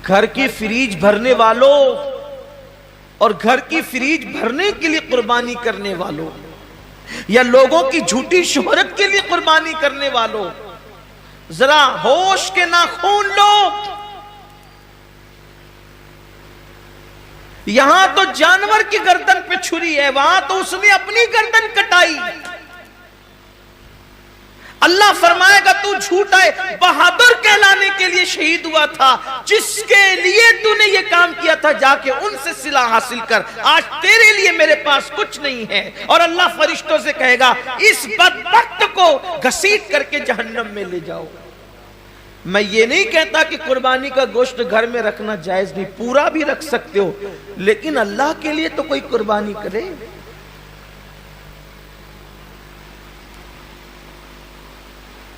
گھر کی فریج بھرنے والوں اور گھر کی فریج بھرنے کے لیے قربانی کرنے والوں، یا لوگوں کی جھوٹی شہرت کے لیے قربانی کرنے والوں، ذرا ہوش کے ناخون لو۔ یہاں تو جانور کی گردن پہ چھری ہے، وہاں تو اس نے اپنی گردن کٹائی۔ اللہ فرمائے گا تو جھوٹا ہے، بہادر کہلانے کے لیے شہید ہوا تھا، جس کے لیے تو نے یہ کام کیا تھا جا کے ان سے صلہ حاصل کر، آج تیرے لیے میرے پاس کچھ نہیں ہے۔ اور اللہ فرشتوں سے کہے گا اس بدبخت کو گھسیٹ کر کے جہنم میں لے جاؤ۔ میں یہ نہیں کہتا کہ قربانی کا گوشت گھر میں رکھنا جائز نہیں، پورا بھی رکھ سکتے ہو، لیکن اللہ کے لیے تو کوئی قربانی کرے۔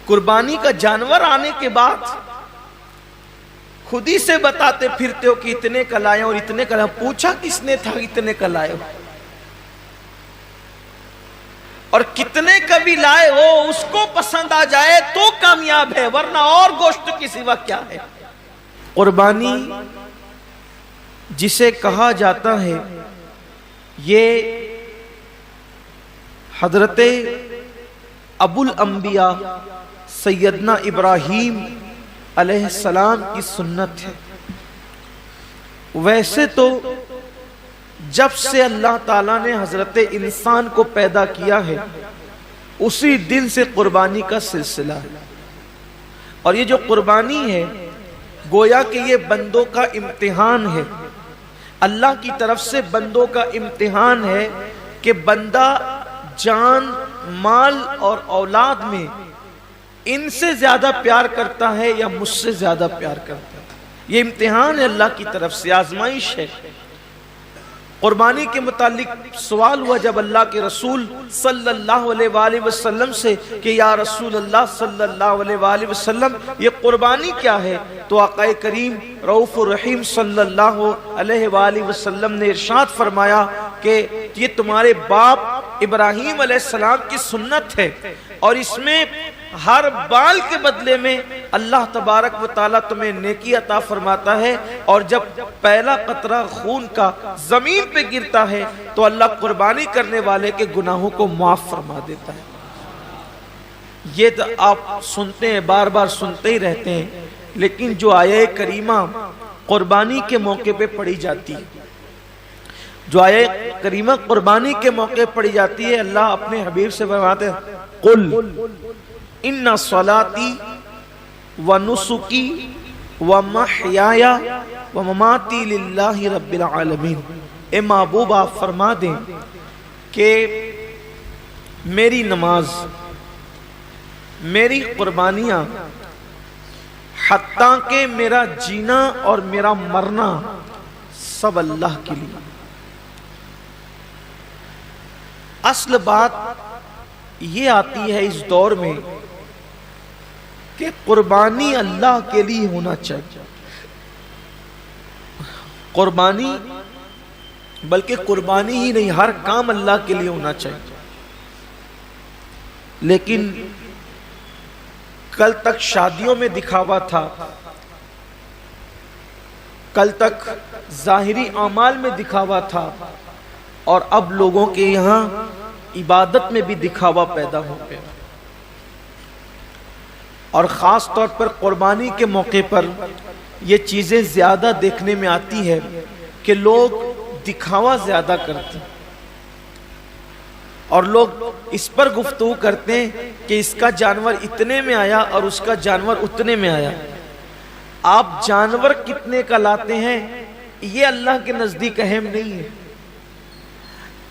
قربانی کا جانور آنے کے بعد خود ہی سے بتاتے پھرتے ہو کہ اتنے کا لائے اور اتنے کا لائے، پوچھا کس نے تھا اتنے کا لائے ہو؟ اور کتنے کا بھی لائے ہو اس کو پسند آ جائے تو کامیاب ہے، ورنہ اور گوشت کی سوا کیا ہے۔ قربانی جسے کہا جاتا ہے یہ حضرت ابو الانبیاء سیدنا ابراہیم علیہ السلام کی سنت ہے۔ ویسے تو جب سے اللہ تعالیٰ نے حضرت انسان کو پیدا کیا ہے اسی دن سے قربانی کا سلسلہ ہے، اور یہ جو قربانی ہے گویا کہ یہ بندوں کا امتحان ہے، اللہ کی طرف سے بندوں کا امتحان ہے کہ بندہ جان، مال اور اولاد میں ان سے زیادہ پیار کرتا ہے یا مجھ سے زیادہ پیار کرتا ہے۔ یہ امتحان ہے اللہ کی طرف سے، آزمائش ہے۔ قربانی کے متعلق سوال ہوا جب اللہ کے رسول صلی اللہ علیہ وآلہ وسلم سے کہ یا رسول اللہ صلی اللہ علیہ وآلہ وسلم یہ قربانی کیا ہے؟ تو آقا کریم رؤوف الرحیم صلی اللہ علیہ وآلہ وسلم نے ارشاد فرمایا کہ یہ تمہارے باپ ابراہیم علیہ السلام کی سنت ہے، اور اس میں ہر بال کے بدلے میں اللہ تبارک و تعالیٰ تمہیں نیکی عطا فرماتا ہے، اور جب پہلا قطرہ خون کا زمین پہ گرتا ہے تو اللہ قربانی کرنے والے کے گناہوں کو معاف فرما دیتا ہے۔ یہ تو آپ سنتے ہیں، بار بار سنتے ہی رہتے ہیں، لیکن جو آیہ کریمہ قربانی کے موقع پہ پڑھی جاتی ہے، جو آیہ کریمہ قربانی کے موقع پڑھی جاتی ہے، اللہ اپنے حبیب سے فرماتے ہیں قل ان صلاتی ونسکی ومحیای ومماتی للہ رب العالمین۔ اے محبوب آپ فرما دیں کہ میری نماز، میری قربانیاں، حتیٰ کہ میرا جینا اور میرا مرنا سب اللہ کے لیے۔ اصل بات یہ آتی ہے اس دور میں کہ قربانی اللہ کے لیے ہونا چاہیے، قربانی بلکہ قربانی ہی نہیں، ہر کام اللہ کے لیے ہونا چاہیے۔ لیکن کل تک شادیوں میں دکھاوا تھا، کل تک ظاہری اعمال میں دکھاوا تھا، اور اب لوگوں کے یہاں عبادت میں بھی دکھاوا پیدا ہو گیا، اور خاص طور پر قربانی کے موقع پر یہ چیزیں زیادہ دیکھنے میں آتی ہے کہ لوگ دکھاوا زیادہ کرتے ہیں، اور لوگ اس پر گفتگو کرتے ہیں کہ اس کا جانور اتنے میں آیا اور اس کا جانور اتنے میں آیا۔ آپ جانور کتنے کا لاتے ہیں یہ اللہ کے نزدیک اہم نہیں ہے،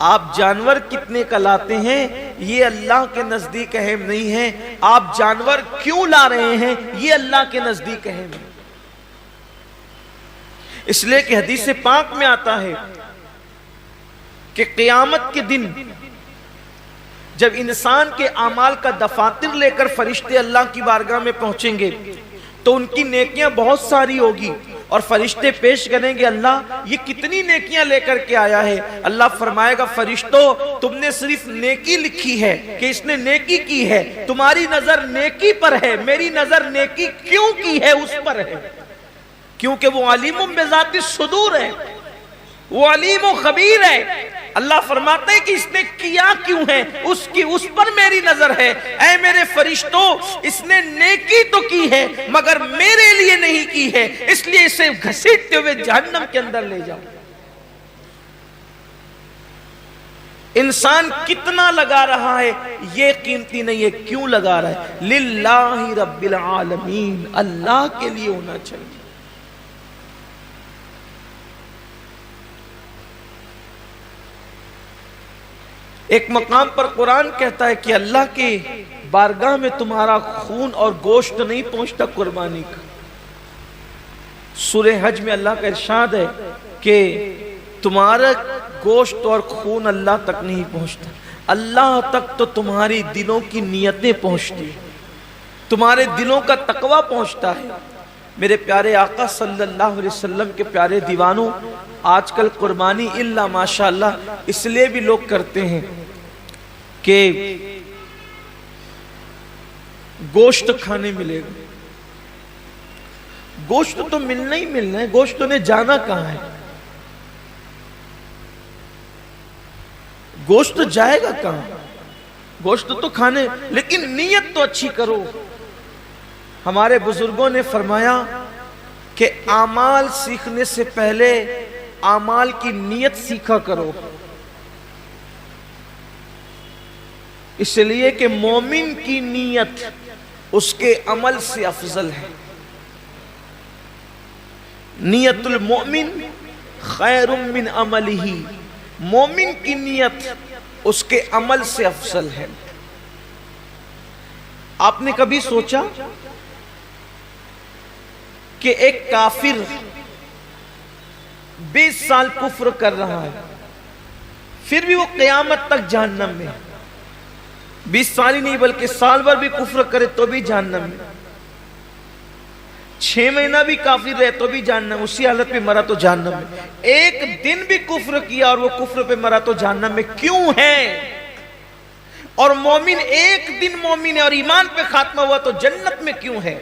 آپ جانور کتنے کا لاتے ہیں یہ اللہ کے نزدیک اہم نہیں ہے، آپ جانور کیوں لا رہے ہیں یہ اللہ کے نزدیک اہم ہے۔ اس لیے کہ حدیث پاک میں آتا ہے کہ قیامت کے دن جب انسان کے اعمال کا دفاتر لے کر فرشتے اللہ کی بارگاہ میں پہنچیں گے تو ان کی نیکیاں بہت ساری ہوگی، اور فرشتے پیش کریں گے اللہ یہ کتنی نیکیاں لے کر کے آیا ہے؟ اللہ فرمائے گا فرشتوں تم نے صرف نیکی لکھی ہے کہ اس نے نیکی کی ہے، تمہاری نظر نیکی پر ہے، میری نظر نیکی کیوں کی ہے اس پر ہے۔ کیونکہ وہ علیم بذات الصدور ہے، وہ علیم و خبیر ہے۔ اللہ فرماتے ہیں کہ اس نے کیا کیوں ہے، اس پر میری نظر ہے۔ اے میرے فرشتوں، اس نے نیکی تو کی ہے مگر میرے لیے نہیں کی ہے، اس لیے اسے گھسیٹتے ہوئے جہنم کے اندر لے جاؤ۔ انسان کتنا لگا رہا ہے یہ قیمتی نہیں ہے، کیوں لگا رہا ہے؟ للہ رب العالمین، اللہ کے لیے ہونا چاہیے۔ ایک مقام پر قرآن کہتا ہے کہ اللہ کے بارگاہ میں تمہارا خون اور گوشت نہیں پہنچتا قربانی کا۔ سورہ حج میں اللہ کا ارشاد ہے کہ تمہارا گوشت اور خون اللہ تک نہیں پہنچتا، اللہ تک تو تمہاری دلوں کی نیتیں پہنچتی، تمہارے دلوں کا تقوی پہنچتا ہے۔ میرے پیارے آقا صلی اللہ علیہ وسلم کے پیارے دیوانوں، آج کل قربانی اللہ ماشاءاللہ اس لیے بھی لوگ کرتے ہیں کہ گوشت کھانے ملے گا۔ گوشت تو ملنا ہی ملنا ہے، گوشت نے جانا کہاں ہے؟ گوشت جائے گا کہاں؟ گوشت تو کھانے، لیکن نیت تو اچھی کرو۔ ہمارے بزرگوں نے فرمایا کہ اعمال سیکھنے سے پہلے اعمال کی نیت سیکھا کرو، اس لیے کہ مومن کی نیت اس کے عمل سے افضل ہے۔ نیت المؤمن خیر من عملہ، مومن کی نیت اس کے عمل سے افضل ہے۔ آپ نے کبھی سوچا کہ ایک کافر 20 سال کفر کر رہا ہے، پھر بھی وہ قیامت تک جہنم میں، 20 سال ہی نہیں بلکہ سال بھر بھی کفر کرے تو بھی جہنم میں، 6 مہینہ بھی کافر رہے تو بھی جہنم، اسی حالت پہ مرا تو جہنم میں، ایک دن بھی کفر کیا اور وہ کفر پہ مرا تو جہنم میں کیوں ہے؟ اور مومن ایک دن مومن ہے اور ایمان پہ خاتمہ ہوا تو جنت میں کیوں ہے؟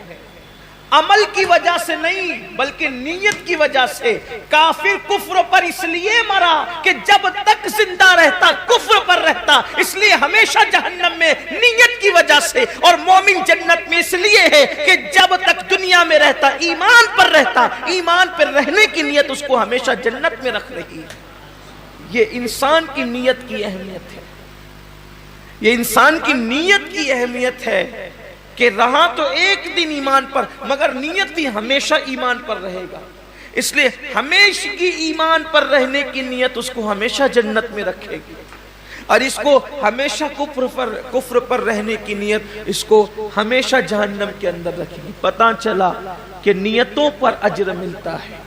عمل کی وجہ سے نہیں بلکہ نیت کی وجہ سے۔ کافر کفر پر اس لیے مرا کہ جب تک زندہ رہتا کفر پر رہتا، اس لیے ہمیشہ جہنم میں نیت کی وجہ سے، اور مومن جنت میں اس لیے ہے کہ جب تک دنیا میں رہتا ایمان پر رہتا، ایمان پر رہنے کی نیت اس کو ہمیشہ جنت میں رکھ رہی ہے۔ یہ انسان کی نیت کی اہمیت ہے، یہ انسان کی نیت کی اہمیت ہے کہ رہا تو ایک دن ایمان پر مگر نیت بھی ہمیشہ ایمان پر رہے گا، اس لیے ہمیشہ کی ایمان پر رہنے کی نیت اس کو ہمیشہ جنت میں رکھے گی، اور اس کو ہمیشہ کفر پر رہنے کی نیت اس کو ہمیشہ جہنم کے اندر رکھے گی۔ پتہ چلا کہ نیتوں پر اجر ملتا ہے۔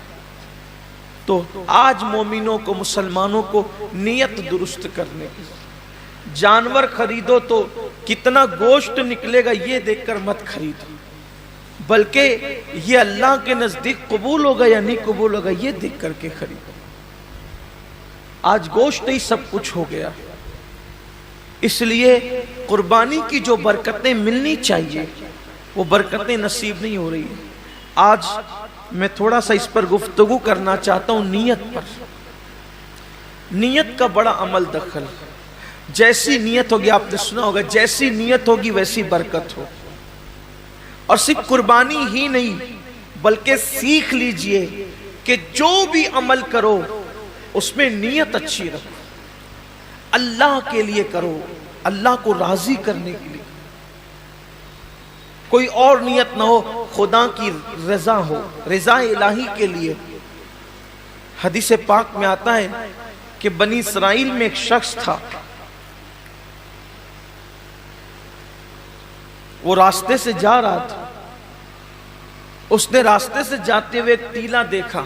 تو آج مومنوں کو، مسلمانوں کو نیت درست کرنے کی، جانور خریدو تو کتنا گوشت نکلے گا یہ دیکھ کر مت خریدو، بلکہ یہ اللہ کے نزدیک قبول ہوگا یا نہیں قبول ہوگا یہ دیکھ کر کے خریدو۔ آج گوشت ہی سب کچھ ہو گیا، اس لیے قربانی کی جو برکتیں ملنی چاہیے وہ برکتیں نصیب نہیں ہو رہی ہیں۔ آج میں تھوڑا سا اس پر گفتگو کرنا چاہتا ہوں نیت پر۔ نیت کا بڑا عمل دخل ہے، جیسی نیت ہوگی، آپ نے سنا ہوگا جیسی نیت ہوگی ویسی برکت ہو۔ اور صرف قربانی ہی نہیں بلکہ سیکھ لیجئے کہ جو بھی عمل کرو اس میں نیت اچھی رکھو، اللہ کے لیے کرو، اللہ کو راضی کرنے کے لیے، کوئی اور نیت نہ ہو، خدا کی رضا ہو، رضا الہی کے لیے۔ حدیث پاک میں آتا ہے کہ بنی اسرائیل میں ایک شخص تھا، وہ راستے سے جا رہا تھا، اس نے راستے سے جاتے ہوئے ایک ٹیلا دیکھا،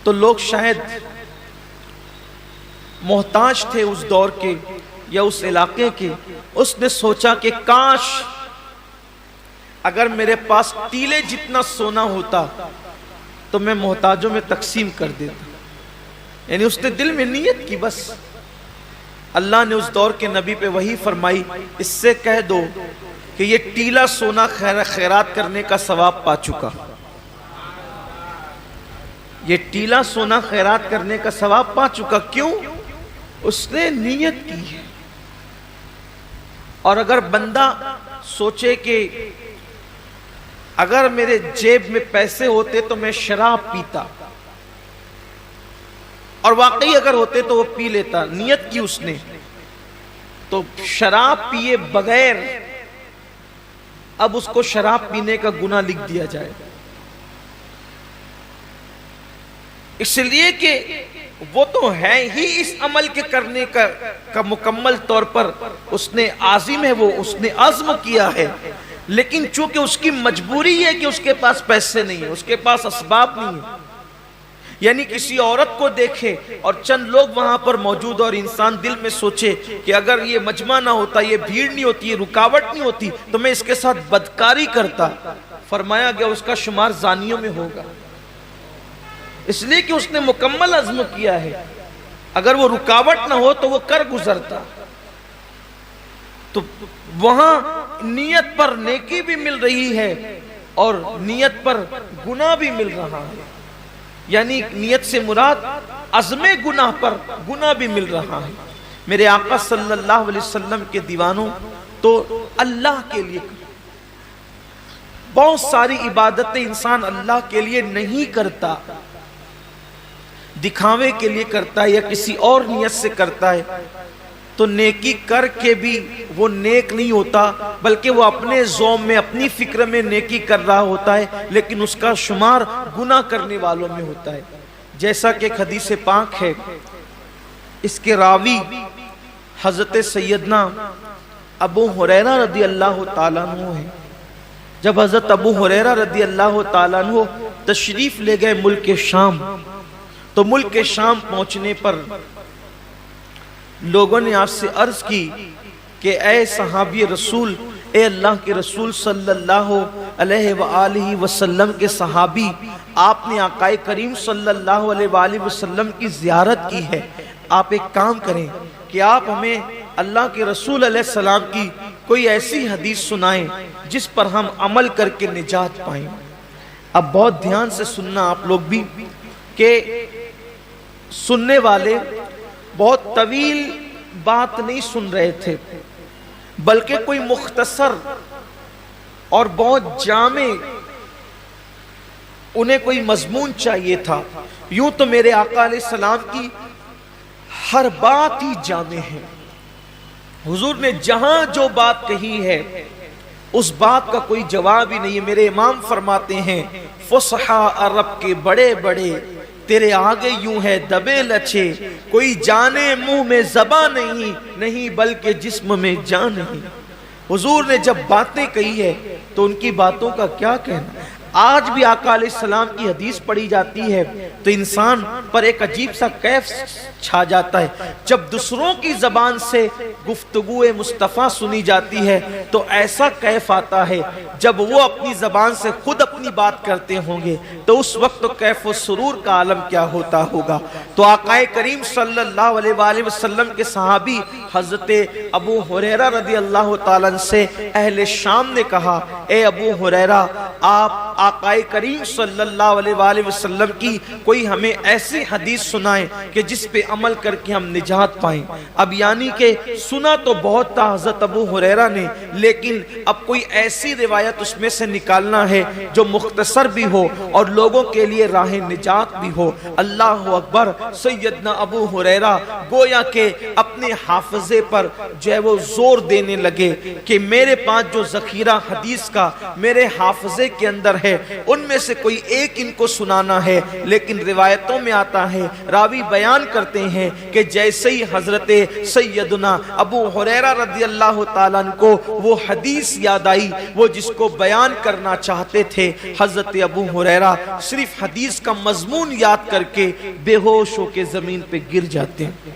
تو لوگ شاید محتاج تھے اس دور کے یا اس علاقے کے، اس نے سوچا کہ کاش اگر میرے پاس ٹیلے جتنا سونا ہوتا تو میں محتاجوں میں تقسیم کر دیتا۔ یعنی اس نے دل میں نیت کی، بس اللہ نے اس دور کے نبی پہ وحی فرمائی، اس سے کہہ دو کہ یہ ٹیلا سونا خیرات کرنے کا ثواب پا چکا، یہ ٹیلا سونا خیرات کرنے کا ثواب پا چکا۔ کیوں؟ اس نے نیت کی ہے۔ اور اگر بندہ سوچے کہ اگر میرے جیب میں پیسے ہوتے تو میں شراب پیتا، اور واقعی اگر ہوتے تو وہ پی لیتا، نیت کی اس نے، تو شراب پیے بغیر اب اس کو شراب پینے کا گناہ لکھ دیا جائے، اس لیے کہ وہ تو ہے ہی اس عمل کے کرنے کا مکمل طور پر اس نے عازم ہے، وہ اس نے عزم کیا ہے، لیکن چونکہ اس کی مجبوری ہے کہ اس کے پاس پیسے نہیں ہیں، اس کے پاس اسباب نہیں ہیں، یعنی کسی عورت کو دیکھے اور چند لوگ وہاں پر موجود اور انسان دل میں سوچے کہ اگر یہ مجمع نہ ہوتا، یہ بھیڑ نہیں ہوتی، یہ رکاوٹ نہیں ہوتی تو میں اس کے ساتھ بدکاری کرتا، فرمایا گیا اس کا شمار زانیوں میں ہوگا، اس لیے کہ اس نے مکمل عزم کیا ہے۔ اگر وہ رکاوٹ نہ ہو تو وہ کر گزرتا، تو وہاں نیت پر نیکی بھی مل رہی ہے اور نیت پر گناہ بھی مل رہا ہے، یعنی نیت سے مراد عزم گناہ پر گناہ بھی مل رہا ہے۔ میرے آقا صلی اللہ علیہ وسلم کے دیوانوں، تو اللہ کے لیے بہت ساری عبادتیں انسان اللہ کے لیے نہیں کرتا، دکھاوے کے لیے کرتا ہے یا کسی اور نیت سے کرتا ہے، تو نیکی کر کے بھی وہ نیک نہیں ہوتا، بلکہ وہ اپنے ذوق میں اپنی فکر میں نیکی کر رہا ہوتا ہے، لیکن اس کا شمار گناہ کرنے والوں میں ہوتا ہے۔ جیسا کہ ایک حدیث پاک ہے، اس کے راوی حضرت سیدنا ابو ہریرہ رضی اللہ تعالیٰ عنہ ہے۔ جب حضرت ابو ہریرہ رضی اللہ تعالیٰ عنہ تشریف لے گئے ملک شام، تو ملک شام پہنچنے پر لوگوں نے آپ سے عرض کی کہ اے صحابی رسول، اے اللہ کے رسول صلی اللہ علیہ وآلہ وسلم کے صحابی، آپ نے آقا کریم صلی اللہ علیہ وآلہ وسلم کی زیارت کی ہے، آپ ایک کام کریں کہ آپ ہمیں اللہ کے رسول علیہ السلام کی کوئی ایسی حدیث سنائیں جس پر ہم عمل کر کے نجات پائیں۔ اب بہت دھیان سے سننا آپ لوگ بھی، کہ سننے والے بہت طویل بات نہیں سن رہے تھے، بلکہ کوئی مختصر اور بہت جامع انہیں کوئی مضمون چاہیے تھا۔ یوں تو میرے آقا علیہ السلام کی ہر بات ہی جامع ہے، حضور نے جہاں جو بات کہی ہے اس بات کا کوئی جواب ہی نہیں ہے۔ میرے امام فرماتے ہیں، فصحا عرب کے بڑے بڑے تیرے آگے یوں ہے دبے لچے، کوئی جانے منہ میں زباں نہیں بلکہ جسم میں جان نہیں۔ حضور نے جب باتیں کہی ہے تو ان کی باتوں کا کیا کہنا۔ آج بھی آقا علیہ السلام کی حدیث پڑھی جاتی ہے تو انسان پر ایک عجیب سا کیف چھا جاتا ہے۔ جب دوسروں کی زبان سے گفتگو مصطفیٰ سنی جاتی ہے تو ایسا کیف آتا ہے، جب وہ اپنی زبان سے خود اپنی بات کرتے ہوں گے تو اس وقت تو کیف و سرور کا عالم کیا ہوتا ہوگا۔ تو آقا کریم صلی اللہ علیہ وآلہ وسلم کے صحابی حضرت ابو ہریرہ رضی اللہ تعالیٰ عنہ سے اہل شام نے کہا، اے ابو ہریرہ، آپ آقا کریم صلی اللہ علیہ وآلہ وسلم کی کوئی ہمیں ایسی حدیث سنائیں کہ جس پہ عمل کر کے ہم نجات پائیں۔ اب یعنی کہ سنا تو بہت تھا حضرت ابو ہریرہ نے، لیکن اب کوئی ایسی روایت اس میں سے نکالنا ہے جو مختصر بھی ہو اور لوگوں کے لیے راہ نجات بھی ہو۔ اللہ اکبر۔ سیدنا ابو ہریرہ گویا کہ اپنے حافظے پر جو ہے وہ زور دینے لگے کہ میرے پاس جو ذخیرہ حدیث کا میرے حافظے کے اندر ہے ان میں سے کوئی ایک ان کو سنانا ہے۔ لیکن روایتوں میں آتا ہے، راوی بیان کرتے ہیں کہ جیسے ہی حضرت سیدنا ابو ہریرہ رضی اللہ تعالیٰ عنہ کو وہ حدیث یاد آئی، وہ جس کو بیان کرنا چاہتے تھے، حضرت ابو ہریرہ صرف حدیث کا مضمون یاد کر کے بے ہوش ہو کے زمین پہ گر جاتے ہیں۔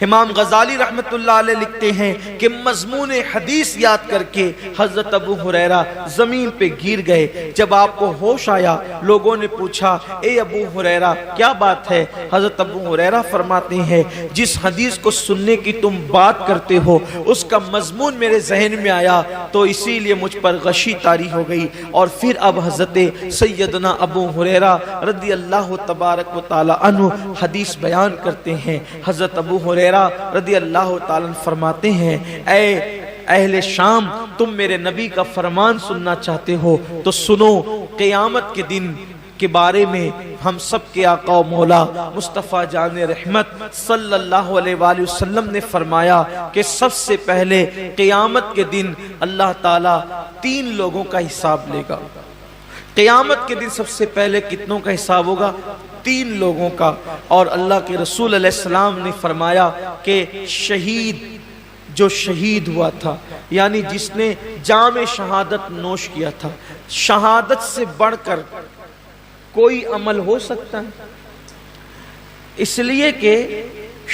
امام غزالی رحمت اللہ علیہ لکھتے ہیں کہ مضمون حدیث یاد کر کے حضرت ابو ہریرہ زمین پہ گر گئے۔ جب آپ کو ہوش آیا لوگوں نے پوچھا اے ابو ہریرہ کیا بات ہے؟ حضرت ابو ہریرہ فرماتے ہیں جس حدیث کو سننے کی تم بات کرتے ہو اس کا مضمون میرے ذہن میں آیا تو اسی لیے مجھ پر غشی طاری ہو گئی، اور پھر اب حضرت سیدنا ابو ہریرہ رضی اللہ تبارک و تعالی عنہ حدیث بیان کرتے ہیں۔ حضرت ابو ہریرہ رضی اللہ تعالیٰ عنہ فرماتے ہیں اے اہل شام تم میرے نبی کا فرمان سننا چاہتے ہو تو سنو، قیامت کے دن کے بارے میں ہم سب کے آقا و مولا مصطفیٰ جان رحمت صلی اللہ علیہ وآلہ وسلم نے فرمایا کہ سب سے پہلے قیامت کے دن اللہ تعالیٰ 3 لوگوں کا حساب لے گا۔ قیامت کے دن سب سے پہلے کتنوں کا حساب ہوگا؟ 3 لوگوں کا۔ اور اللہ کے رسول علیہ السلام نے فرمایا کہ شہید جو شہید ہوا تھا، یعنی جس نے جام شہادت نوش کیا تھا، شہادت سے بڑھ کر کوئی عمل ہو سکتا ہے؟ اس لیے کہ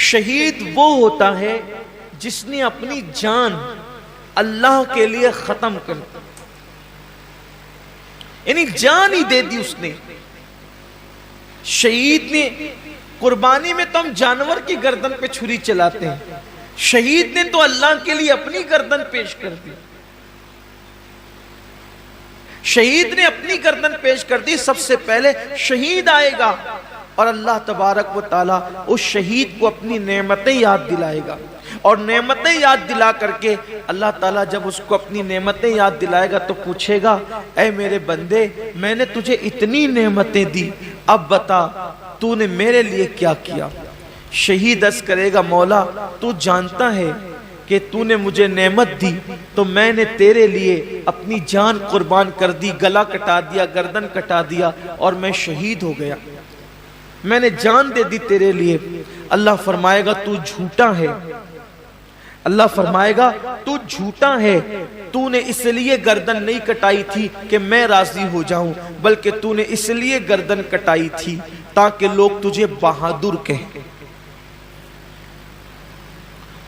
شہید وہ ہوتا ہے جس نے اپنی جان اللہ کے لیے ختم کر دی، یعنی جان ہی دے دی اس نے۔ شہید نے قربانی میں تو ہم جانور کی گردن پہ چھری چلاتے ہیں، شہید نے تو اللہ کے لیے اپنی گردن پیش کر دی، شہید نے اپنی گردن پیش کر دی۔ سب سے پہلے شہید آئے گا اور اللہ تبارک و تعالیٰ اس شہید کو اپنی نعمتیں یاد دلائے گا، اور نعمتیں یاد دلا کر کے اللہ تعالیٰ جب اس کو اپنی نعمتیں یاد دلائے گا تو پوچھے گا اے میرے بندے میں نے تجھے اتنی نعمتیں دی، اب بتا تو نے میرے لیے کیا کیا؟ شہید عرض کرے گا مولا تو جانتا ہے کہ تو نے مجھے نعمت دی تو میں نے تیرے لیے اپنی جان قربان کر دی، گلا کٹا دیا، گردن کٹا دیا اور میں شہید ہو گیا، میں نے جان دے دی تیرے لیے۔ اللہ فرمائے گا تو جھوٹا ہے، اللہ فرمائے گا تو جھوٹا ہے، تو نے اس لیے گردن نہیں کٹائی تھی کہ میں راضی ہو جاؤں، بلکہ تو نے اس لیے گردن کٹائی تھی تاکہ لوگ تجھے بہادر کہیں،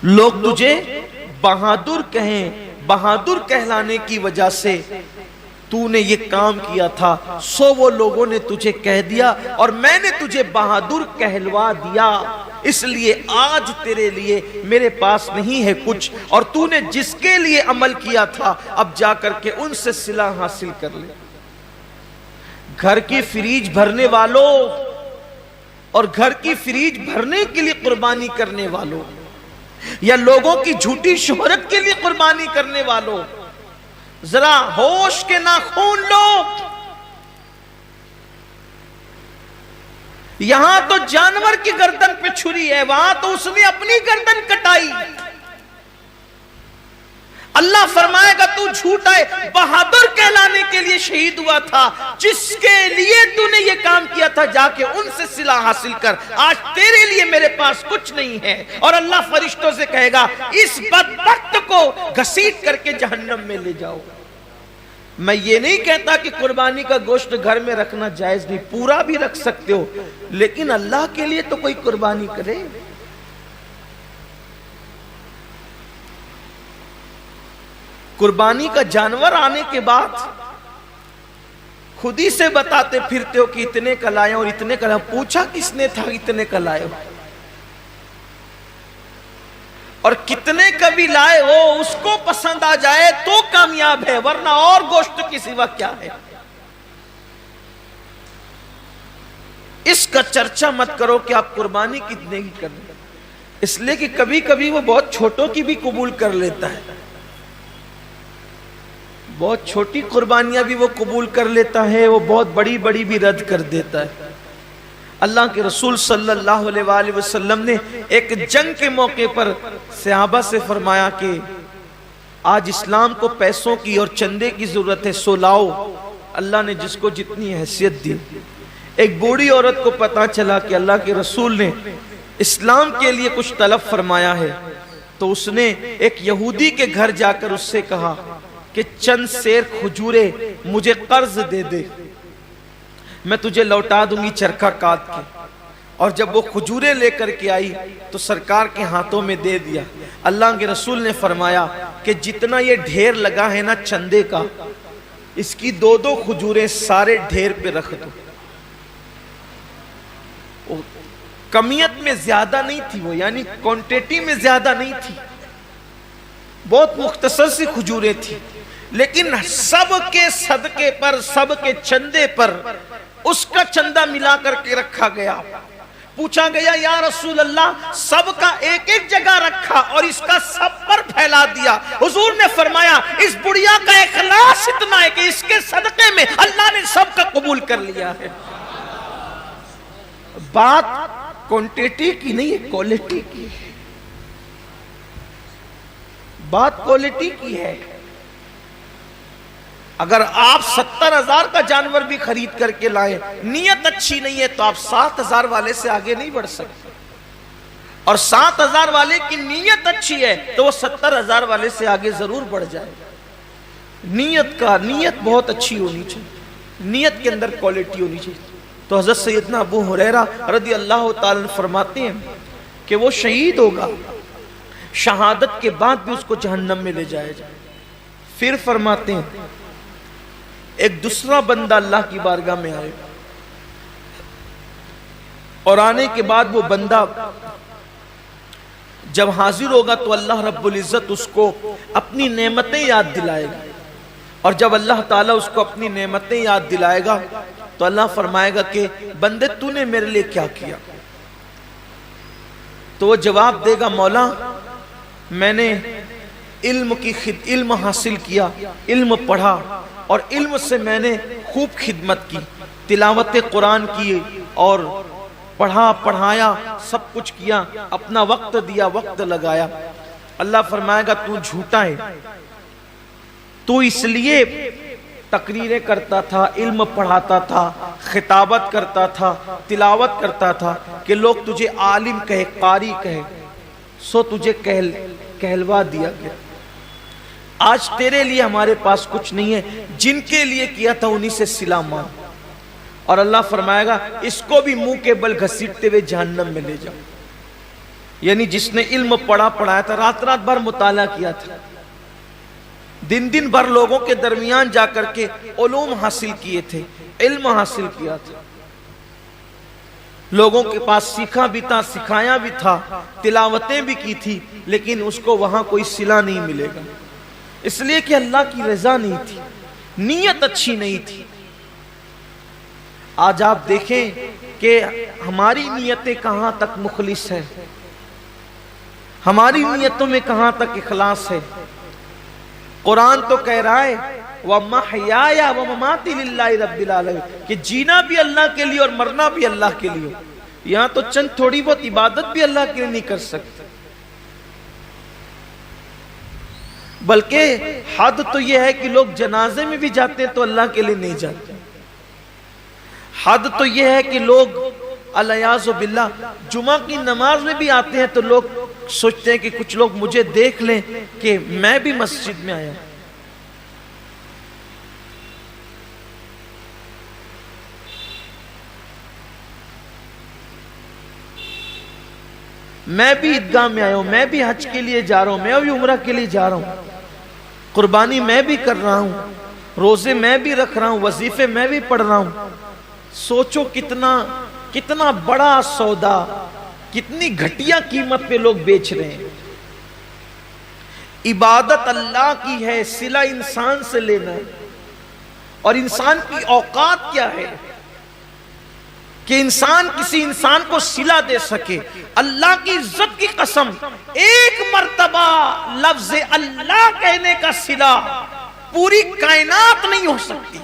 لوگ تجھے بہادر کہیں، بہادر کہلانے کی وجہ سے تو نے یہ کام کیا تھا، سو وہ لوگوں نے تجھے کہہ دیا اور میں نے تجھے بہادر کہلوا دیا، اس لیے آج تیرے لیے میرے پاس نہیں ہے کچھ، اور تو نے جس کے لیے عمل کیا تھا اب جا کر کے ان سے صلہ حاصل کر لے۔ گھر کی فریج بھرنے والوں اور گھر کی فریج بھرنے کے لیے قربانی کرنے والوں، یا لوگوں کی جھوٹی شہرت کے لیے قربانی کرنے والوں، ذرا ہوش کے ناخون لو۔ یہاں تو جانور کی گردن پہ چھری ہے، وہاں تو اس نے اپنی گردن کٹائی۔ اللہ فرمائے گا تو جھوٹا ہے، بہادر کہلانے کے لیے شہید ہوا تھا، جس کے لیے تو نے یہ کام کیا تھا جا کے ان سے صلہ حاصل کر، آج تیرے لیے میرے پاس کچھ نہیں ہے۔ اور اللہ فرشتوں سے کہے گا اس بدبخت کو گھسیٹ کر کے جہنم میں لے جاؤ۔ میں یہ نہیں کہتا کہ قربانی کا گوشت گھر میں رکھنا جائز نہیں، پورا بھی رکھ سکتے ہو، لیکن اللہ کے لیے تو کوئی قربانی کرے۔ قربانی کا جانور آنے کے بعد خود ہی سے بتاتے پھرتے ہو کہ اتنے کا لائے اور اتنے کا لائے، پوچھا کس نے تھا اتنے کا لائے ہو؟ اور کتنے کا بھی لائے ہو اس کو پسند آ جائے تو کامیاب ہے، ورنہ اور گوشت کی سوا کیا ہے؟ اس کا چرچا مت کرو کہ آپ قربانی کتنے کی کریں، اس لیے کہ کبھی کبھی وہ بہت چھوٹوں کی بھی قبول کر لیتا ہے، بہت چھوٹی قربانیاں بھی وہ قبول کر لیتا ہے، وہ بہت بڑی بڑی بھی رد کر دیتا ہے۔ اللہ کے رسول صلی اللہ علیہ وآلہ وسلم نے ایک جنگ کے موقع پر صحابہ سے فرمایا کہ آج اسلام کو پیسوں کی اور چندے کی ضرورت ہے، سو لاؤ۔ اللہ نے جس کو جتنی حیثیت دی۔ ایک بوڑھی عورت کو پتا چلا کہ اللہ کے رسول نے اسلام کے لیے کچھ طلب فرمایا ہے، تو اس نے ایک یہودی کے گھر جا کر اس سے کہا کہ چند سیر کھجورے مجھے قرض دے دے، میں تجھے لوٹا دوں گی چرخہ کاٹ کے۔ اور جب وہ کھجوریں لے کر کے آئی تو سرکار کے ہاتھوں میں دے دیا. اللہ کے رسول نے فرمایا کہ جتنا یہ ڈھیر لگا ہے نا چندے کا، اس کی 2 کھجوریں سارے ڈھیر پہ رکھ دو. کمیت میں زیادہ نہیں تھی وہ، یعنی کوانٹیٹی میں زیادہ نہیں تھی، بہت مختصر سی کھجوریں تھی، لیکن سب کے صدقے پر، سب کے چندے پر اس کا چندہ ملا کر کے رکھا گیا. پوچھا گیا یا رسول اللہ سب کا ایک ایک جگہ رکھا اور اس کا سب پر پھیلا دیا؟ حضور نے فرمایا اس بڑھیا کا اخلاص اتنا ہے کہ اس کے صدقے میں اللہ نے سب کا قبول کر لیا ہے. بات کوانٹیٹی کی نہیں ہے، کوالٹی کی. بات کوالٹی کی ہے. اگر آپ 70,000 کا جانور بھی خرید کر کے لائیں، نیت اچھی نہیں ہے تو آپ 7,000 والے سے آگے نہیں بڑھ سکتے، اور 7,000 والے کی نیت اچھی ہے تو وہ 70,000 والے سے آگے ضرور بڑھ جائے. نیت بہت اچھی ہونی چاہیے، نیت کے اندر کوالٹی ہونی چاہیے. تو حضرت سیدنا ابو ہریرہ رضی اللہ تعالیٰ عنہ فرماتے ہیں کہ وہ شہید ہوگا، شہادت کے بعد بھی اس کو جہنم میں لے جائے جائے. پھر فرماتے ہیں ایک دوسرا بندہ اللہ کی بارگاہ میں آئے، اور آنے کے بعد وہ بندہ جب حاضر ہوگا تو اللہ رب العزت اس کو اپنی نعمتیں یاد دلائے گا. اور جب اللہ تعالیٰ اس کو اپنی نعمتیں یاد دلائے گا تو اللہ فرمائے گا کہ بندے تو نے میرے لیے کیا کیا؟ تو وہ جواب دے گا مولا میں نے علم حاصل کیا، علم پڑھا، اور علم سے میں نے خوب خدمت کی، تلاوت قرآن کی اور پڑھا پڑھایا، سب کچھ کیا، اپنا وقت دیا، وقت لگایا. اللہ فرمائے گا تو جھوٹا ہے، تو اس لیے تقریریں کرتا تھا، علم پڑھاتا تھا، خطابت کرتا تھا، تلاوت کرتا تھا کہ لوگ تجھے عالم کہے، قاری کہے، سو تجھے کہلوا دیا گیا. آج تیرے لیے ہمارے پاس کچھ نہیں ہے، جن کے لیے کیا تھا انہی سے صلہ مانگ. اور اللہ فرمائے گا اس کو بھی منہ کے بل گھسیٹتے ہوئے جہنم میں لے جاؤ. یعنی جس نے علم پڑھایا تھا، رات رات بھر مطالعہ کیا تھا، دن دن بھر لوگوں کے درمیان جا کر کے علوم حاصل کیے تھے، علم حاصل کیا تھا، لوگوں کے پاس سیکھا بھی تھا، سکھایا بھی تھا، تلاوتیں بھی کی تھی، لیکن اس کو وہاں کوئی صلہ نہیں ملے گا، اس لیے کہ اللہ کی رضا نہیں تھی، نیت اچھی نہیں تھی. آج آپ دیکھیں کہ ہماری نیتیں کہاں تک مخلص ہیں، ہماری نیتوں میں کہاں تک اخلاص ہے. قرآن تو کہہ رہا ہے وَمَحْيَايَ وَمَمَاتِي لِلَّهِ رَبِّ الْعَالَمِينَ کہ جینا بھی اللہ کے لیے اور مرنا بھی اللہ کے لیے. یہاں تو چند تھوڑی بہت عبادت بھی اللہ کے لیے نہیں کر سکتے، بلکہ حد تو یہ ہے کہ لوگ جنازے میں بھی جاتے ہیں تو اللہ کے لیے نہیں جاتے. حد تو یہ ہے کہ لوگ الیاذ باللہ جمعہ کی نماز میں بھی آتے ہیں تو لوگ سوچتے ہیں کہ کچھ لوگ مجھے دیکھ لیں کہ میں بھی مسجد میں آیا. میں بھی عیدگاہ میں آیا ہوں، میں بھی حج کے لیے جا رہا ہوں، میں بھی عمرہ کے لیے جا رہا ہوں، قربانی میں بھی کر رہا ہوں، روزے میں بھی رکھ رہا ہوں، وظیفے میں بھی پڑھ رہا ہوں. سوچو کتنا بڑا سودا، کتنی گھٹیا قیمت پہ لوگ بیچ رہے ہیں. عبادت اللہ کی ہے، صلہ انسان سے لینا ہے. اور انسان کی اوقات کیا ہے کہ انسان کسی انسان کو صلہ دے سکے. اللہ کی عزت کی قسم، ایک مرتبہ لفظ اللہ کہنے کا صلہ پوری کائنات نہیں ہو سکتی.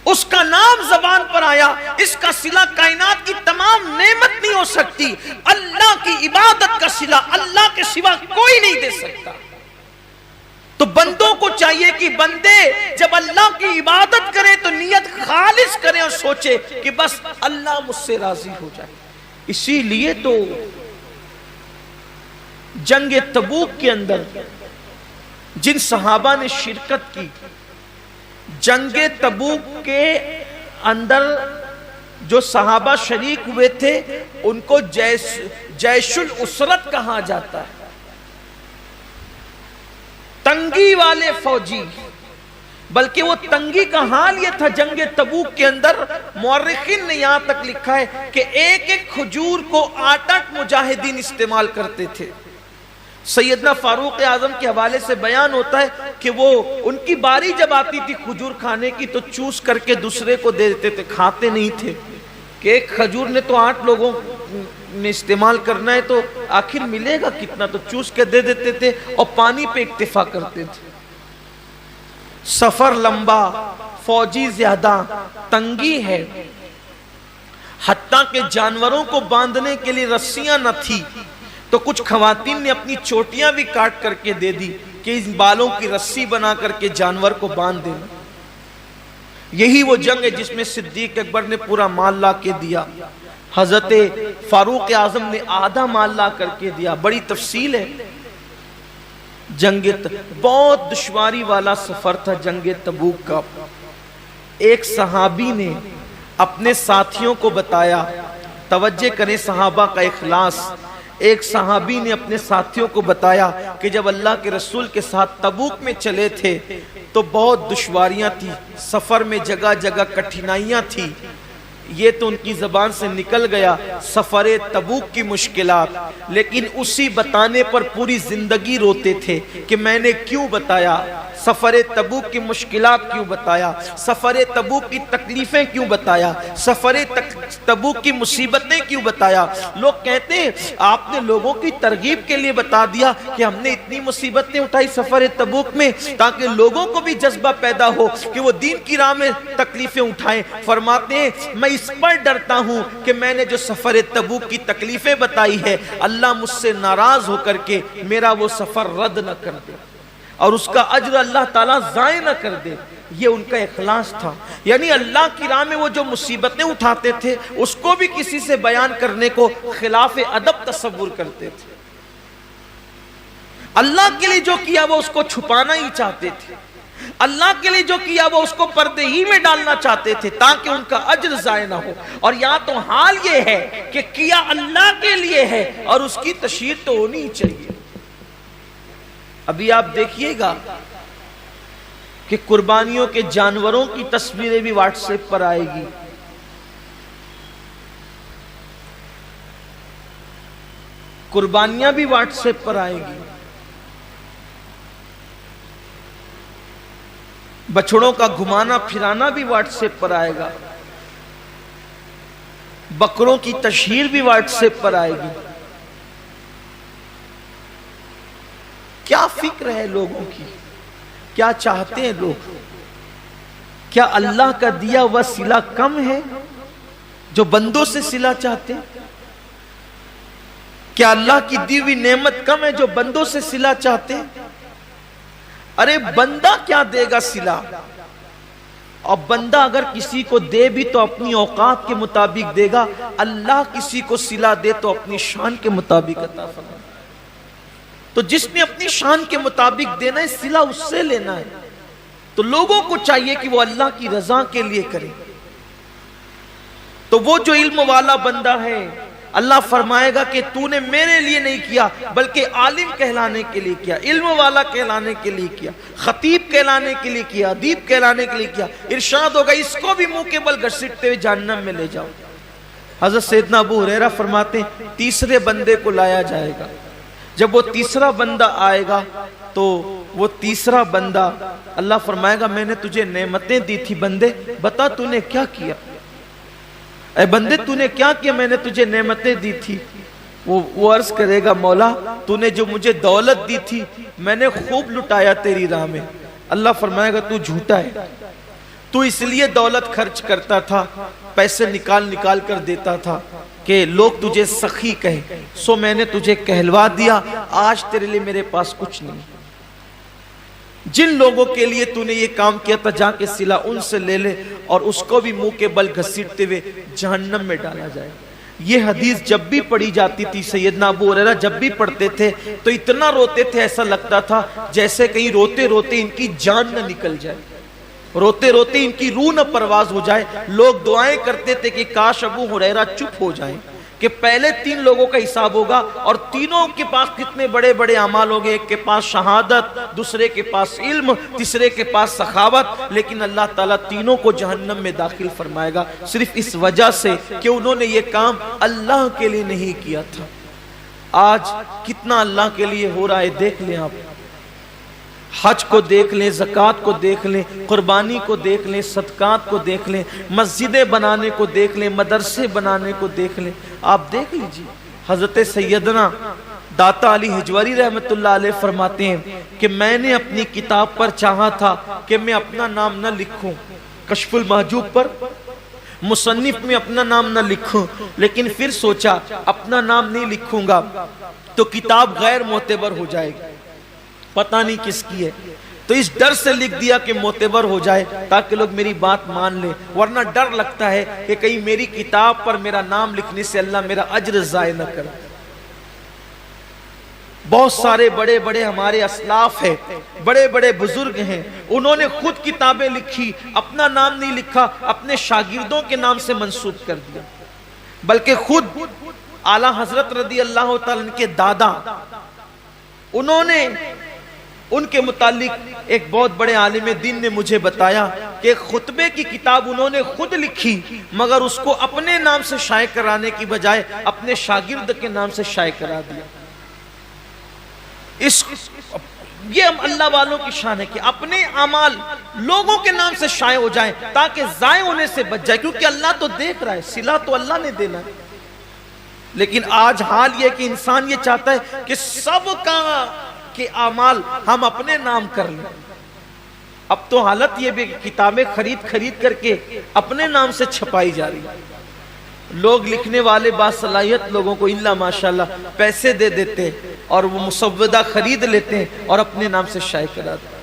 اس کا نام زبان پر آیا، اس کا صلہ کائنات کی تمام نعمت نہیں ہو سکتی. اللہ کی عبادت کا صلہ اللہ کے سوا کوئی نہیں دے سکتا. تو بندوں کو چاہیے کہ بندے جب اللہ کی عبادت کریں تو نیت خالص کریں اور سوچے کہ بس اللہ مجھ سے راضی ہو جائے. اسی لیے تو جنگ تبوک کے اندر جن صحابہ نے شرکت کی، جنگ تبوک کے اندر جو صحابہ شریک ہوئے تھے ان کو جیش الاسرت کہا جاتا ہے، تنگی والے فوجی۔ بلکہ وہ تنگی کا حال یہ تھا جنگ تبوک کے اندر، مورخین نے یہاں تک لکھا ہے کہ ایک ایک کھجور کو 8 مجاہدین استعمال کرتے تھے۔ سیدنا فاروق اعظم کے حوالے سے بیان ہوتا ہے کہ وہ ان کی باری جب آتی تھی کھجور کھانے کی تو چوس کر کے دوسرے کو دے دیتے تھے، کھاتے نہیں تھے کہ ایک کھجور نے تو 8 لوگوں نے استعمال کرنا ہے تو آخر ملے گا کتنا، تو چوس کے دے دیتے تھے اور پانی پہ اکتفا کرتے تھے۔ سفر لمبا، فوجی زیادہ، تنگی ہے، حتیٰ کہ جانوروں کو باندھنے کے لیے رسیاں نہ تھی تو کچھ خواتین نے اپنی چوٹیاں بھی کاٹ کر کے دے دی کہ اس بالوں کی رسی بنا کر کے جانور کو باندھ دینا۔ یہی وہ جنگ ہے جس میں صدیق اکبر نے پورا مال لا کے دیا، حضرت فاروق اعظم نے آدھا مال لا کر کے دیا۔ بڑی تفصیل ہے جنگ، بہت دشواری والا سفر تھا جنگ تبوک کا۔ ایک صحابی نے اپنے ساتھیوں کو بتایا، توجہ کریں صحابہ کا اخلاص، ایک صحابی نے اپنے ساتھیوں کو بتایا کہ جب اللہ کے رسول کے ساتھ تبوک میں چلے تھے تو بہت دشواریاں تھی، سفر میں جگہ جگہ کٹھنائیاں تھی۔ یہ تو ان کی زبان سے نکل گیا سفر تبوک کی مشکلات، لیکن اسی بتانے پر پوری زندگی روتے تھے کہ میں نے کیوں بتایا، سفر تبوک کی مشکلات کیوں بتایا، سفر تبوک کی تکلیفیں کیوں بتایا، سفر تبوک کی مصیبتیں کیوں بتایا۔ لوگ کہتے ہیں آپ نے لوگوں کی ترغیب کے لیے بتا دیا کہ ہم نے اتنی مصیبتیں اٹھائی سفر تبوک میں تاکہ لوگوں کو بھی جذبہ پیدا ہو کہ وہ دین کی راہ میں تکلیفیں اٹھائیں۔ فرماتے ہیں میں اس پر ڈرتا ہوں کہ میں نے جو سفر تبوک کی تکلیفیں بتائی ہے اللہ مجھ سے ناراض ہو کر کے میرا وہ سفر رد نہ کر دے اور اس کا اجر اللہ تعالیٰ ضائع نہ کر دے۔ یہ ان کا اخلاص تھا، یعنی اللہ کی راہ میں وہ جو مصیبتیں اٹھاتے تھے اس کو بھی کسی سے بیان کرنے کو خلاف ادب تصور کرتے تھے۔ اللہ کے لیے جو کیا وہ اس کو چھپانا ہی چاہتے تھے، اللہ کے لیے جو کیا وہ اس کو پردے ہی میں ڈالنا چاہتے تھے تاکہ ان کا اجر ضائع نہ ہو۔ اور یہاں تو حال یہ ہے کہ کیا اللہ کے لیے ہے اور اس کی تشہیر تو ہونی چاہیے۔ ابھی آپ دیکھیے گا کہ قربانیوں کے جانوروں کی تصویریں بھی واٹس ایپ پر آئے گی، قربانیاں بھی واٹس ایپ پر آئے گی، بچڑوں کا گھمانا پھرانا بھی واٹس ایپ پر آئے گا، بکروں کی تشہیر بھی واٹس ایپ پر آئے گی۔ کیا فکر ہے لوگوں کی، کیا چاہتے ہیں لوگ؟ کیا اللہ کا دیا ہوا صلہ کم ہے جو بندوں سے صلہ چاہتے ہیں؟ کیا اللہ کی دی ہوئی نعمت کم ہے جو بندوں سے صلہ چاہتے ہیں؟ ارے بندہ کیا دے گا صلہ، اور بندہ اگر کسی کو دے بھی تو اپنی اوقات کے مطابق دے گا، اللہ کسی کو صلہ دے تو اپنی شان کے مطابق عطا فرمائے۔ تو جس نے اپنی شان کے مطابق دینا ہے صلہ اس سے لینا ہے، تو لوگوں کو چاہیے کہ وہ اللہ کی رضا کے لیے کرے۔ تو وہ جو علم والا بندہ ہے اللہ فرمائے گا کہ تو نے میرے لیے نہیں کیا بلکہ عالم کہلانے کے لیے کیا، علم والا کہلانے کے لیے کیا، خطیب کہلانے کے لیے کیا، ادیب کہلانے کے لیے کیا۔ ارشاد ہوگا اس کو بھی منہ کے بل گھسیٹتے ہوئے جہنم میں لے جاؤ۔ حضرت سیدنا ابو ہریرہ فرماتے ہیں تیسرے بندے کو لایا جائے گا، جب وہ تیسرا بندہ آئے گا تو وہ تیسرا بندہ اللہ فرمائے گا میں نے تجھے نعمتیں دی تھی بندے، بتا تو نے کیا کیا، اے بندے تو نے کیا کیا، میں نے تجھے نعمتیں دی تھی۔ وہ عرض کرے گا مولا تو نے جو مجھے دولت دی تھی میں نے خوب لٹایا تیری راہ میں۔ اللہ فرمائے گا تو جھوٹا ہے، تو اس لیے دولت خرچ کرتا تھا، پیسے نکال نکال کر دیتا تھا کہ لوگ تجھے سخی کہیں، سو میں نے تجھے کہلوا دیا، آج تیرے لیے میرے پاس کچھ نہیں۔ جن لوگوں کے لیے تو نے یہ کام کیا تھا جا کے صلہ ان سے لے لے، اور اس کو بھی منہ کے بل گھسیٹتے ہوئے جہنم میں ڈالا جائے۔ یہ حدیث جب بھی پڑھی جاتی تھی سیدنا ابو ہریرہ جب بھی پڑھتے تھے تو اتنا روتے تھے ایسا لگتا تھا جیسے کہیں روتے روتے ان کی جان نہ نکل جائے۔ روتے روتے ان کی روح نہ پرواز ہو جائے. لوگ دعائیں کرتے تھے کہ کاش ابو ہریرہ چپ ہو جائیں کہ پہلے 3 لوگوں کا حساب ہوگا اور تینوں کے پاس کتنے بڑے بڑے اعمال ہوں گے. ایک کے پاس شہادت، دوسرے کے پاس علم، تیسرے کے پاس سخاوت. لیکن اللہ تعالیٰ تینوں کو جہنم میں داخل فرمائے گا صرف اس وجہ سے کہ انہوں نے یہ کام اللہ کے لیے نہیں کیا تھا. آج کتنا اللہ کے لیے ہو رہا ہے دیکھ لیں آپ. حج کو دیکھ لیں، زکوٰۃ کو دیکھ لیں، قربانی کو دیکھ لیں، صدقات کو دیکھ لیں، مسجدیں بنانے کو دیکھ لیں، مدرسے بنانے کو دیکھ لیں. آپ دیکھ لیجئے حضرت سیدنا داتا علی حجوری رحمت اللہ علیہ فرماتے ہیں کہ میں نے اپنی کتاب پر چاہا تھا کہ میں اپنا نام نہ لکھوں، کشف المحجوب پر مصنف میں اپنا نام نہ لکھوں، لیکن پھر سوچا اپنا نام نہیں لکھوں گا تو کتاب غیر معتبر ہو جائے گی، پتہ نہیں کس کی ہے. تو اس ڈر سے لکھ دیا کہ معتبر ہو جائے تاکہ لوگ میری بات مان لیں، ورنہ ڈر لگتا ہے کہ کہیں میری کتاب پر میرا نام لکھنے سے اللہ میرا اجر ضائع نہ کرے. بہت سارے بڑے بڑے ہمارے اسلاف ہیں، بڑے بڑے بزرگ ہیں، انہوں نے خود کتابیں لکھی، اپنا نام نہیں لکھا، اپنے شاگردوں کے نام سے منسوب کر دیا. بلکہ خود اعلیٰ حضرت رضی اللہ تعالیٰ عنہ کے دادا، انہوں نے ان کے متعلق ایک بہت بڑے عالم دین نے مجھے بتایا کہ خطبے کی کتاب انہوں نے خود لکھی مگر اس کو اپنے نام سے شائع کرانے کی بجائے اپنے شاگرد کے نام سے شائع کرا دیا. یہ اللہ والوں کی شان ہے کہ اپنے اعمال لوگوں کے نام سے شائع ہو جائیں تاکہ ضائع ہونے سے بچ جائے، کیونکہ اللہ تو دیکھ رہا ہے، صلہ تو اللہ نے دینا ہے. لیکن آج حال یہ کہ انسان یہ چاہتا ہے کہ سب کا کہ اعمال ہم اپنے نام کر لیں. اب تو حالت یہ بھی کتابیں خرید کر کے اپنے نام سے چھپائی جا رہی. لوگ لکھنے والے باصلاحیت لوگوں کو اللہ ماشاءاللہ پیسے دے دیتے اور وہ مسودہ خرید لیتے ہیں اور اپنے نام سے شائع کرا دیتے.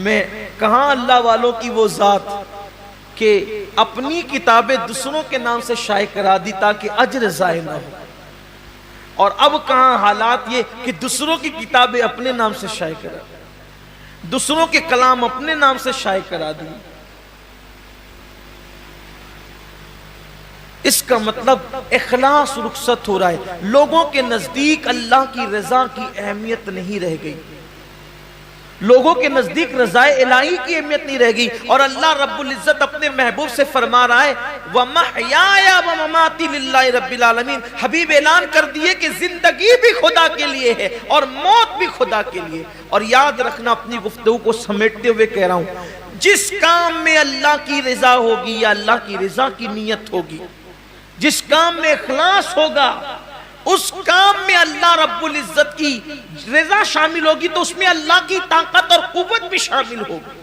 میں کہاں اللہ والوں کی وہ ذات کہ اپنی کتابیں دوسروں کے نام سے شائع کرا دی تاکہ اجر ضائع نہ ہو، اور اب کہاں حالات یہ کہ دوسروں کی کتابیں اپنے نام سے شائع کرا دی، دوسروں کے کلام اپنے نام سے شائع کرا دی. اس کا مطلب اخلاص رخصت ہو رہا ہے. لوگوں کے نزدیک اللہ کی رضا کی اہمیت نہیں رہ گئی، لوگوں کے نزدیک رضا الہی کی اہمیت نہیں رہ گئی. اور اللہ رب العزت اپنے محبوب سے فرما رہا ہے وَمَحْيَايَ وَمَمَاتِي لِلَّهِ رَبِّ الْعَالَمِينَ. حبیب اعلان کر دیے کہ زندگی بھی خدا کے لیے ہے اور موت بھی خدا کے لیے. اور یاد رکھنا، اپنی گفتگو کو سمیٹتے ہوئے کہہ رہا ہوں، جس کام میں اللہ کی رضا ہوگی یا اللہ کی رضا کی نیت ہوگی، جس کام میں اخلاص ہوگا، اس کام میں اللہ رب العزت کی رضا شامل ہوگی تو اس میں اللہ کی طاقت اور قوت بھی شامل ہوگی.